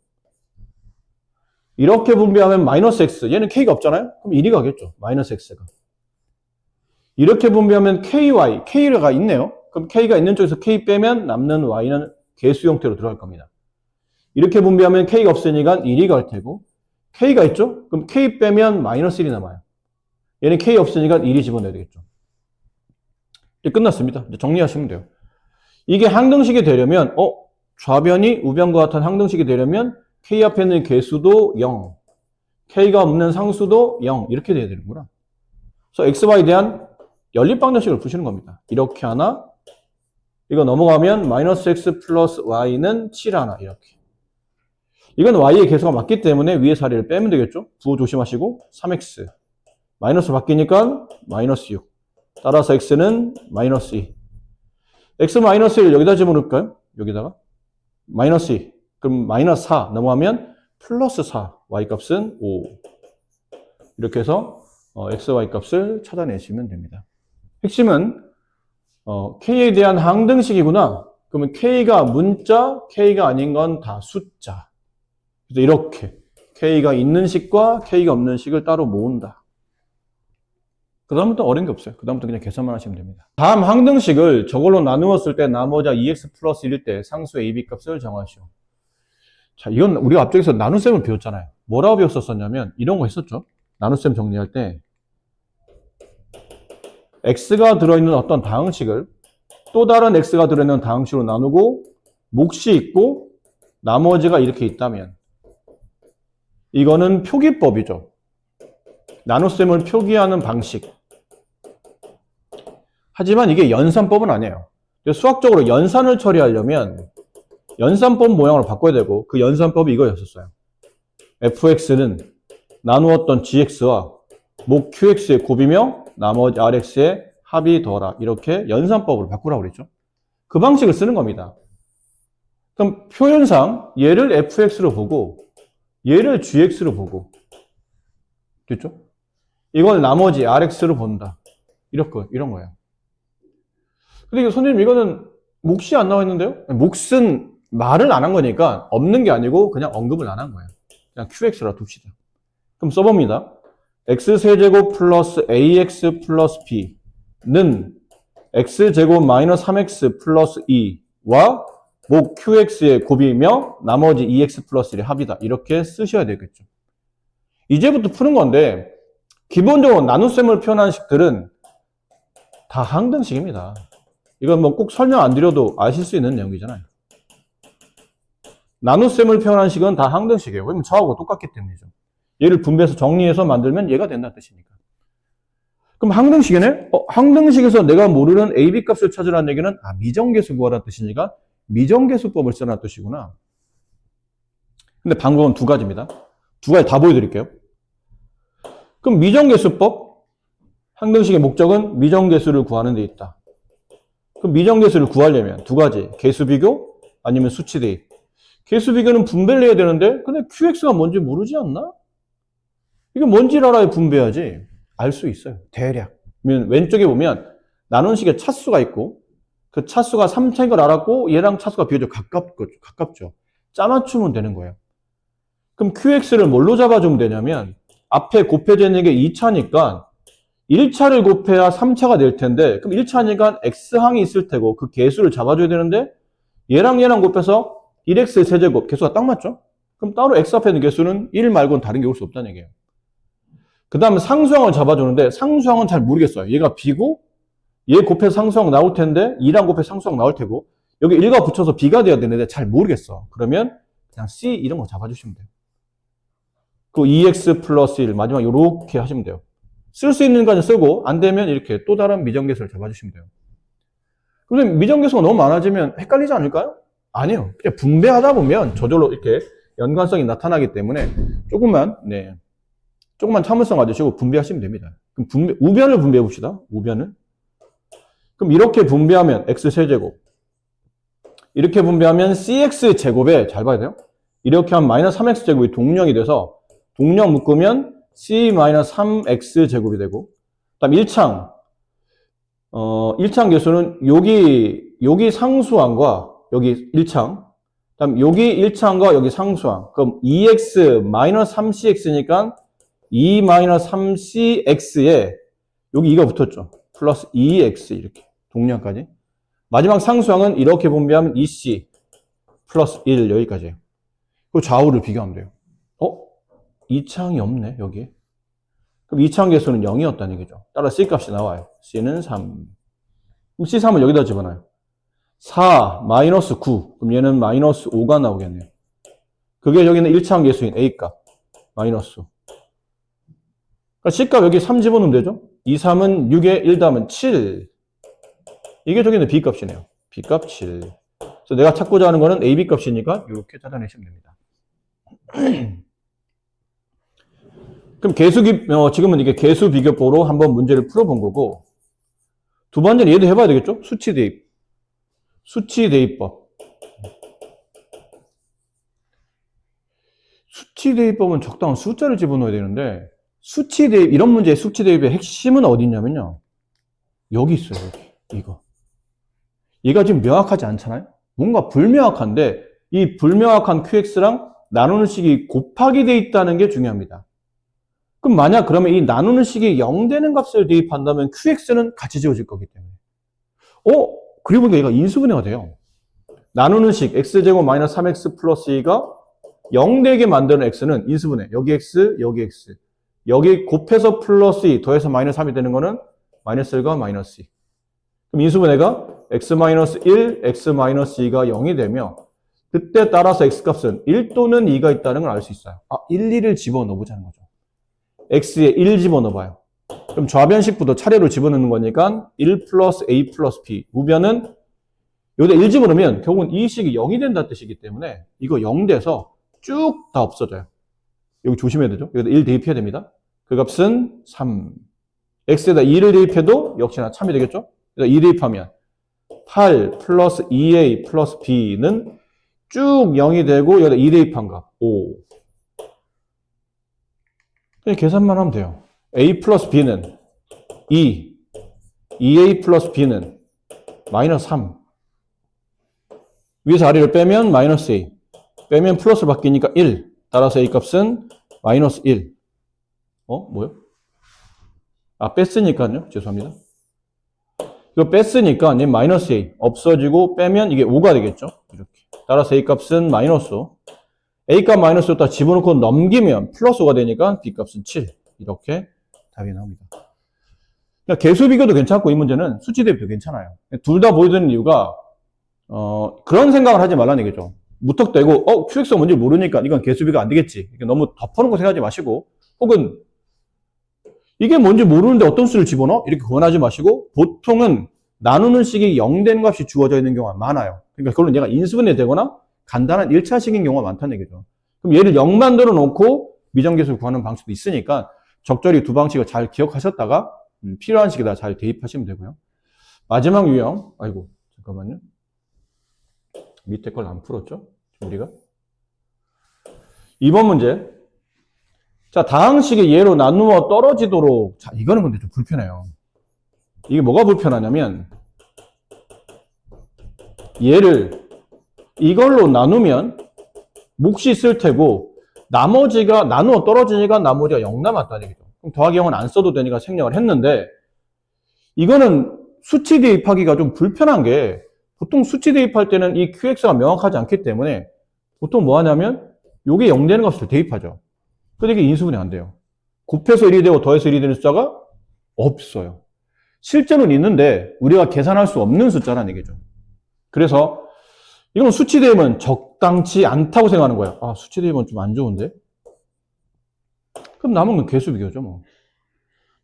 [SPEAKER 1] 이렇게 분배하면 마이너스 X, 얘는 K가 없잖아요? 그럼 1이 가겠죠. 마이너스 X가. 이렇게 분배하면 KY, K가 있네요. 그럼 K가 있는 쪽에서 K 빼면 남는 Y는 개수 형태로 들어갈 겁니다. 이렇게 분배하면 K가 없으니까 1이 갈 테고 K가 있죠? 그럼 K 빼면 마이너스 1이 남아요. 얘는 K 없으니까 1이 집어넣어야 되겠죠. 이제 끝났습니다. 이제 정리하시면 돼요. 이게 항등식이 되려면 좌변이 우변과 같은 항등식이 되려면 K 앞에 있는 개수도 0, K가 없는 상수도 0 이렇게 돼야 되는구나. 그래서 XY에 대한 연립방정식을 푸시는 겁니다. 이렇게 하나, 이거 넘어가면 마이너스 X 플러스 Y는 7 하나 이렇게. 이건 Y의 개수가 맞기 때문에 위에 사리를 빼면 되겠죠. 부호 조심하시고 3X 마이너스 바뀌니까 마이너스 6 따라서 X는 마이너스 2 X 마이너스 1 여기다 집어넣을까요? 여기다가 마이너스 2 그럼 마이너스 4 넘어가면 플러스 4 Y값은 5 이렇게 해서 X, Y 값을 찾아내시면 됩니다. 핵심은 K에 대한 항등식이구나. 그러면 K가 문자, K가 아닌 건 다 숫자. 그래서 이렇게 K가 있는 식과 K가 없는 식을 따로 모은다. 그 다음부터 어려운 게 없어요. 그 다음부터 그냥 계산만 하시면 됩니다. 다음 항등식을 저걸로 나누었을 때 나머지 2x 플러스 1일 때 상수 AB 값을 정하시오. 자, 이건 우리가 앞쪽에서 나눗셈을 배웠잖아요. 뭐라고 배웠었냐면 이런 거 했었죠. 나눗셈 정리할 때 x가 들어있는 어떤 다항식을 또 다른 x가 들어있는 다항식으로 나누고 몫이 있고 나머지가 이렇게 있다면 이거는 표기법이죠. 나눗셈을 표기하는 방식. 하지만 이게 연산법은 아니에요. 수학적으로 연산을 처리하려면 연산법 모양으로 바꿔야 되고 그 연산법이 이거였었어요. fx는 나누었던 gx와 목 qx의 곱이며 나머지 rx의 합이 더하라. 이렇게 연산법으로 바꾸라고 그랬죠. 그 방식을 쓰는 겁니다. 그럼 표현상 얘를 fx로 보고 얘를 gx로 보고 됐죠? 이걸 나머지 rx로 본다. 이런 거예요. 근데 선생님 이거는 몫이 안 나와 있는데요? 몫은 말을 안 한 거니까 없는 게 아니고 그냥 언급을 안 한 거예요. 그냥 qx라 둡시다. 그럼 써봅니다. x세제곱 플러스 ax 플러스 b는 x제곱 마이너스 3x 플러스 2와 목 qx의 곱이며 나머지 2x 플러스 1의 합이다. 이렇게 쓰셔야 되겠죠. 이제부터 푸는 건데 기본적으로 나눗셈을 표현한 식들은 다 항등식입니다. 이건 뭐 꼭 설명 안 드려도 아실 수 있는 내용이잖아요. 나눗셈을 표현한 식은 다 항등식이에요. 왜냐면 저하고 똑같기 때문이죠. 얘를 분배해서 정리해서 만들면 얘가 된다는 뜻이니까. 그럼 항등식이네? 항등식에서 내가 모르는 AB 값을 찾으라는 얘기는 미정계수 구하라는 뜻이니까 미정계수법을 쓰라는 뜻이구나. 근데 방법은 두 가지입니다. 두 가지 다 보여드릴게요. 그럼 미정계수법, 항등식의 목적은 미정계수를 구하는 데 있다. 그럼 미정계수를 구하려면 두 가지, 계수비교 아니면 수치대입. 계수비교는 분배를 해야 되는데 근데 QX가 뭔지 모르지 않나? 이게 뭔지를 알아야 분배하지. 알 수 있어요. 대략. 왼쪽에 보면 나눈식의 차수가 있고 그 차수가 3차인 걸 알았고 얘랑 차수가 비교적 가깝죠. 짜맞추면 되는 거예요. 그럼 QX를 뭘로 잡아주면 되냐면 앞에 곱해져 있는 게 2차니까 1차를 곱해야 3차가 될 텐데 그럼 1차니까 X항이 있을 테고 그 개수를 잡아줘야 되는데 얘랑 곱해서 1X 세제곱 개수가 딱 맞죠? 그럼 따로 X 앞에 있는 개수는 1 말고는 다른 게 올 수 없다는 얘기예요. 그 다음에 상수항을 잡아주는데 상수항은 잘 모르겠어요. 얘가 B고 얘 곱해서 상수항 나올 텐데 2랑 곱해서 상수항 나올 테고 여기 1과 붙여서 B가 돼야 되는데 잘 모르겠어. 그러면 그냥 C 이런 거 잡아주시면 돼요. 그 2X 플러스 1 마지막 이렇게 하시면 돼요. 쓸 수 있는 거는 쓰고 안 되면 이렇게 또 다른 미정계수를 잡아주시면 돼요. 근데 미정계수가 너무 많아지면 헷갈리지 않을까요? 아니요. 그냥 분배하다 보면 저절로 이렇게 연관성이 나타나기 때문에 조금만 참을성 가지시고 분배하시면 됩니다. 그럼 우변을 분배해 봅시다. 우변을. 그럼 이렇게 분배하면 X세제곱. 이렇게 분배하면 CX제곱에, 잘 봐야 돼요. 이렇게 하면 마이너스 3X제곱이 동령이 돼서 동령 묶으면 C-3X제곱이 되고 그 다음 1창 1창 계수는 여기 상수항과 여기 1창 그 다음 여기 1창과 여기 상수항 그럼 2X-3CX니까 2-3CX에 여기 2가 붙었죠. 플러스 2X 이렇게 동량까지 마지막 상수항은 이렇게 분배하면 2C 플러스 1 여기까지예요. 그 좌우를 비교하면 돼요. 2창이 없네 여기에. 그럼 2창 계수는 0이었다는 얘기죠. 따라 C 값이 나와요. C는 3. 그럼 C3을 여기다 집어넣어요. 4 마이너스 9. 그럼 얘는 마이너스 5가 나오겠네요. 그게 여기는 1창 계수인 A 값. 마이너스. 그러니까 C 값 여기 3 집어넣으면 되죠. 2, 3은 6에 1 더하면 7. 이게 저기는 B 값이네요. B 값 7. 그래서 내가 찾고자 하는 거는 A, B 값이니까 이렇게 찾아내시면 됩니다. 그럼 지금은 이게 계수 비교법으로 한번 문제를 풀어본 거고, 두 번째는 얘도 해봐야 되겠죠? 수치대입. 수치대입법. 수치대입법은 적당한 숫자를 집어넣어야 되는데, 이런 문제의 수치대입의 핵심은 어디 있냐면요. 여기 있어요, 여기. 이거. 얘가 지금 명확하지 않잖아요? 뭔가 불명확한데, 이 불명확한 QX랑 나누는 식이 곱하기 돼 있다는 게 중요합니다. 그럼 그러면 이 나누는 식이 0 되는 값을 대입한다면 QX는 같이 지워질 거기 때문에. 그리고 보니까 얘가 인수분해가 돼요. 나누는 식 X제곱 마이너스 3X 플러스 2가 0 되게 만드는 X는 인수분해. 여기 X, 여기 X. 여기 곱해서 플러스 2, 더해서 마이너스 3이 되는 거는 마이너스 1과 마이너스 2. 그럼 인수분해가 X 마이너스 1, X 마이너스 2가 0이 되며 그때 따라서 X값은 1 또는 2가 있다는 걸 알 수 있어요. 1, 2를 집어넣어 보자는 거죠. X에 1 집어넣어봐요. 그럼 좌변식부터 차례로 집어넣는 거니까 1 플러스 A 플러스 B. 우변은 여기다 1 집어넣으면 결국은 이 식이 0이 된다는 뜻이기 때문에 이거 0 돼서 쭉 다 없어져요. 여기 조심해야 되죠. 여기다 1 대입해야 됩니다. 그 값은 3. X에다 2를 대입해도 역시나 3이 되겠죠. 여기다 2 대입하면 8 플러스 2A 플러스 B는 쭉 0이 되고 여기다 2 대입한 값 5. 그냥 계산만 하면 돼요. A 플러스 B는 2, 2A 플러스 B는 마이너스 3. 위에서 아래를 빼면 마이너스 A. 빼면 플러스로 바뀌니까 1. 따라서 A 값은 마이너스 1. 뭐요? 뺐으니까요. 죄송합니다. 이거 뺐으니까 마이너스 A. 없어지고 빼면 이게 5가 되겠죠. 이렇게. 따라서 A 값은 마이너스 5. A값 마이너스 5다 집어넣고 넘기면 플러스 5가 되니까 B값은 7. 이렇게 답이 나옵니다. 그러니까 개수 비교도 괜찮고 이 문제는 수치 대입도 괜찮아요. 둘 다 보여드리는 이유가 그런 생각을 하지 말라는 얘기죠. 무턱대고 QX가 뭔지 모르니까 이건 개수 비교가 안 되겠지. 이렇게 너무 덮어놓고 생각하지 마시고 혹은 이게 뭔지 모르는데 어떤 수를 집어넣어? 이렇게 권하지 마시고 보통은 나누는 식이 0 되는 값이 주어져 있는 경우가 많아요. 그러니까 그걸로 얘가 인수분해 되거나 간단한 1차식인 경우가 많다는 얘기죠. 그럼 얘를 0 만들어 놓고 미정계수를 구하는 방식도 있으니까 적절히 두 방식을 잘 기억하셨다가 필요한 식에다 잘 대입하시면 되고요. 마지막 유형, 아이고 잠깐만요. 밑에 걸 안 풀었죠? 우리가 2번 문제. 자, 다항식의 예로 나누어 떨어지도록. 자, 이거는 근데 좀 불편해요. 이게 뭐가 불편하냐면 얘를 이걸로 나누면 몫이 있을 테고 나머지가 나누어 떨어지니까 나머지가 0 남았다는 얘기죠. 그럼 더하기 0은 안 써도 되니까 생략을 했는데 이거는 수치 대입하기가 좀 불편한 게 보통 수치 대입할 때는 이 QX가 명확하지 않기 때문에 보통 뭐 하냐면 요게 0 되는 값을 대입하죠. 근데 이게 인수분해 안 돼요. 곱해서 1이 되고 더해서 1이 되는 숫자가 없어요. 실제로는 있는데 우리가 계산할 수 없는 숫자라는 얘기죠. 그래서 이건 수치 대입은 적당치 않다고 생각하는 거예요. 아, 수치 대입은 좀 안 좋은데? 그럼 남은 건 개수 비교죠, 뭐.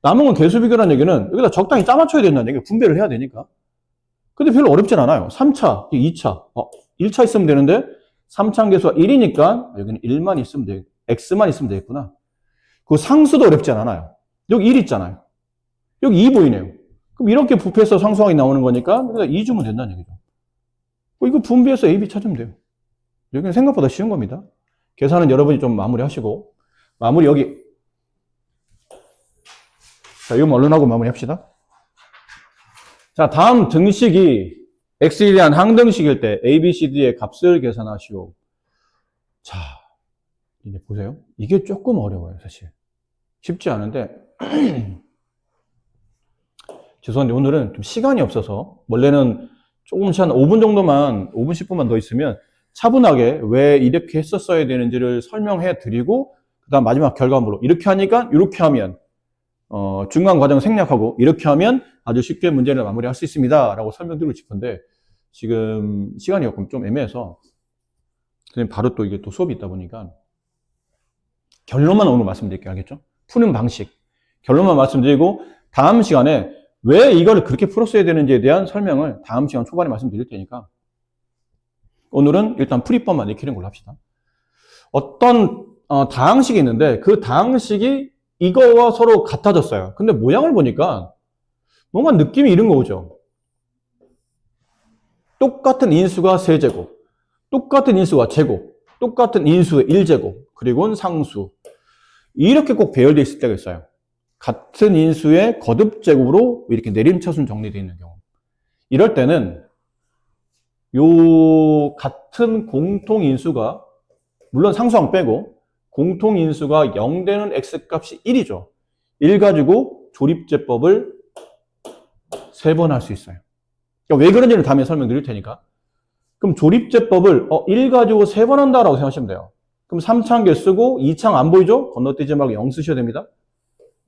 [SPEAKER 1] 남은 건 개수 비교라는 얘기는 여기다 적당히 짜맞춰야 된다는 얘기예요. 분배를 해야 되니까. 근데 별로 어렵진 않아요. 3차, 2차, 1차 있으면 되는데 3차 계수가 1이니까 여기는 1만 있으면 돼. X만 있으면 되겠구나. 그 상수도 어렵지 않아요. 여기 1 있잖아요. 여기 2 보이네요. 그럼 이렇게 부패해서 상수항이 나오는 거니까 여기다 2 주면 된다는 얘기죠. 이거 분배해서 A, B 찾으면 돼요. 여기는 생각보다 쉬운 겁니다. 계산은 여러분이 좀 마무리 하시고. 마무리 여기. 자, 이거 얼른 하고 마무리 합시다. 자, 다음 등식이 X에 대한 항등식일 때 A, B, C, D의 값을 계산하시오. 자, 이제 보세요. 이게 조금 어려워요, 사실. 쉽지 않은데. 죄송한데 오늘은 좀 시간이 없어서 원래는 조금씩 한 5분 정도만 5분 10분만 더 있으면 차분하게 왜 이렇게 했었어야 되는지를 설명해 드리고 그다음 마지막 결과물로 이렇게 하니까 이렇게 하면 중간 과정 생략하고 이렇게 하면 아주 쉽게 문제를 마무리할 수 있습니다 라고 설명드리고 싶은데 지금 시간이 좀 애매해서 바로 또 이게 또 수업이 있다 보니까 결론만 오늘 말씀드릴게요. 알겠죠? 푸는 방식 결론만 말씀드리고 다음 시간에 왜 이걸 그렇게 풀었어야 되는지에 대한 설명을 다음 시간 초반에 말씀드릴 테니까 오늘은 일단 풀이법만 익히는 걸로 합시다. 어떤 다항식이 있는데 그 다항식이 이거와 서로 같아졌어요. 근데 모양을 보니까 뭔가 느낌이 이런 거 오죠. 똑같은 인수가 세제곱, 똑같은 인수가 제곱, 똑같은 인수의 1제곱, 그리고는 상수. 이렇게 꼭 배열되어 있을 때가 있어요. 같은 인수의 거듭제곱으로 이렇게 내림차순 정리되어 있는 경우. 이럴 때는 요 같은 공통인수가 물론 상수항 빼고 공통인수가 0 되는 x값이 1이죠. 1 가지고 조립제법을 3번 할 수 있어요. 그러니까 왜 그런지는 다음에 설명드릴 테니까. 그럼 조립제법을 1 가지고 3번 한다라고 생각하시면 돼요. 그럼 3차항 쓰고 2차항 안 보이죠? 건너뛰지 말고 0 쓰셔야 됩니다.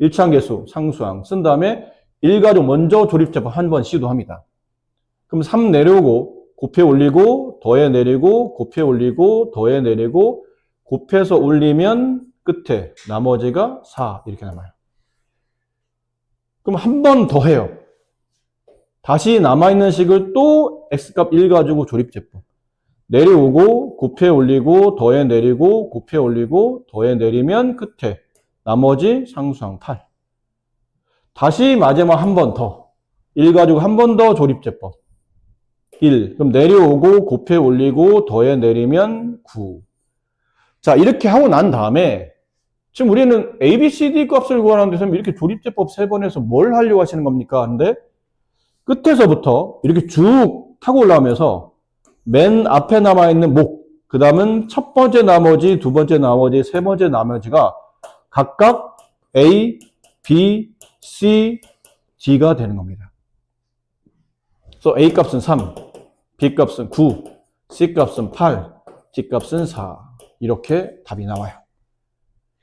[SPEAKER 1] 1차항 개수, 상수항 쓴 다음에 1 가지고 먼저 조립제법 한 번 시도합니다. 그럼 3 내려오고 곱해 올리고 더해 내리고 곱해 올리고 더해 내리고 곱해서 올리면 끝에 나머지가 4 이렇게 남아요. 그럼 한 번 더 해요. 다시 남아있는 식을 또 x값 1 가지고 조립제법 내려오고 곱해 올리고 더해 내리고 곱해 올리고 더해 내리면 끝에 나머지 상수항 8 다시 마지막 한 번 더 1 가지고 한 번 더 조립제법 1 그럼 내려오고 곱해 올리고 더해 내리면 9 자 이렇게 하고 난 다음에 지금 우리는 A, B, C, D 값을 구하는데 선생님 이렇게 조립제법 3번 해서 뭘 하려고 하시는 겁니까? 근데 끝에서부터 이렇게 쭉 타고 올라오면서 맨 앞에 남아있는 목, 그 다음은 첫 번째 나머지, 두 번째 나머지, 세 번째 나머지가 각각 A, B, C, D가 되는 겁니다. 그래서 A 값은 3, B 값은 9, C 값은 8, D 값은 4 이렇게 답이 나와요.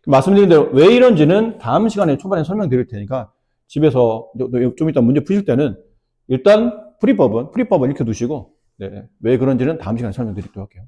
[SPEAKER 1] 말씀드린 대로 왜 이런지는 다음 시간에 초반에 설명드릴 테니까 집에서 좀 이따 문제 푸실 때는 일단 풀이법은 읽혀두시고 네, 왜 그런지는 다음 시간에 설명드리도록 할게요.